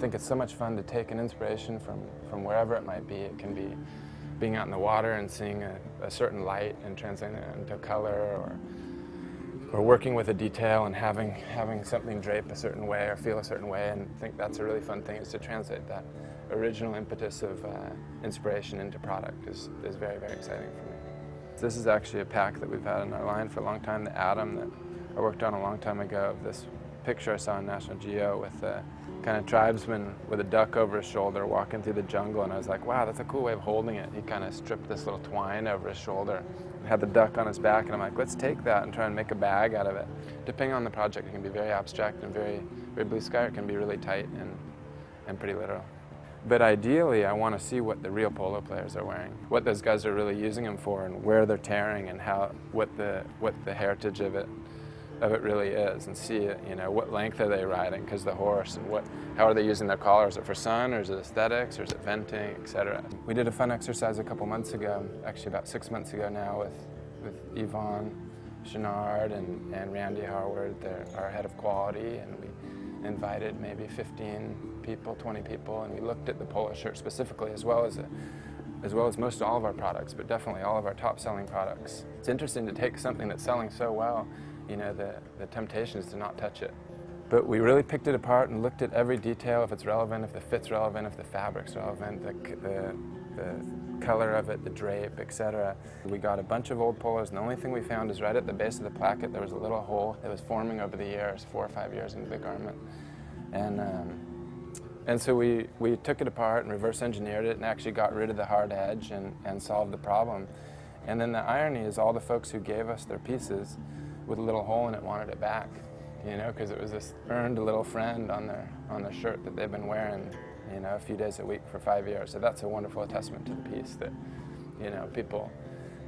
think it's so much fun to take an inspiration from wherever it might be. It can be being out in the water and seeing a certain light and translating it into color, or working with a detail and having something drape a certain way or feel a certain way. And I think that's a really fun thing, is to translate that original impetus of inspiration into product is very, very exciting for me. This is actually a pack that we've had in our line for a long time, the Atom, that I worked on a long time ago, of this picture I saw on National Geo with a kind of tribesman with a duck over his shoulder walking through the jungle, and I was like, wow, that's a cool way of holding it. He kind of stripped this little twine over his shoulder, had the duck on his back, and I'm like, let's take that and try and make a bag out of it. Depending on the project, it can be very abstract and very, very blue sky, or it can be really tight and pretty literal. But ideally, I want to see what the real polo players are wearing, what those guys are really using them for, and where they're tearing, and what the heritage of it really is, and see it, what length are they riding because the horse, and how are they using their collar? Is it for sun, or is it aesthetics, or is it venting, etc. We did a fun exercise a couple months ago, actually about 6 months ago now, with Yvonne Chenard and Randy Harward, our head of quality, and we invited maybe 15 people, 20 people, and we looked at the polo shirt specifically, as well as most all of our products, but definitely all of our top-selling products. It's interesting to take something that's selling so well. The temptation is to not touch it. But we really picked it apart and looked at every detail, if it's relevant, if the fit's relevant, if the fabric's relevant, the color of it, the drape, etc. We got a bunch of old polos, and the only thing we found is right at the base of the placket there was a little hole that was forming over the years, 4 or 5 years into the garment. And so we took it apart and reverse engineered it and actually got rid of the hard edge and solved the problem. And then the irony is, all the folks who gave us their pieces with a little hole in it wanted it back, because it was this earned little friend on their shirt that they've been wearing, a few days a week for 5 years. So that's a wonderful testament to the piece, that, people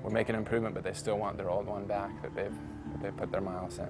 were making an improvement, but they still want their old one back that they've put their miles in.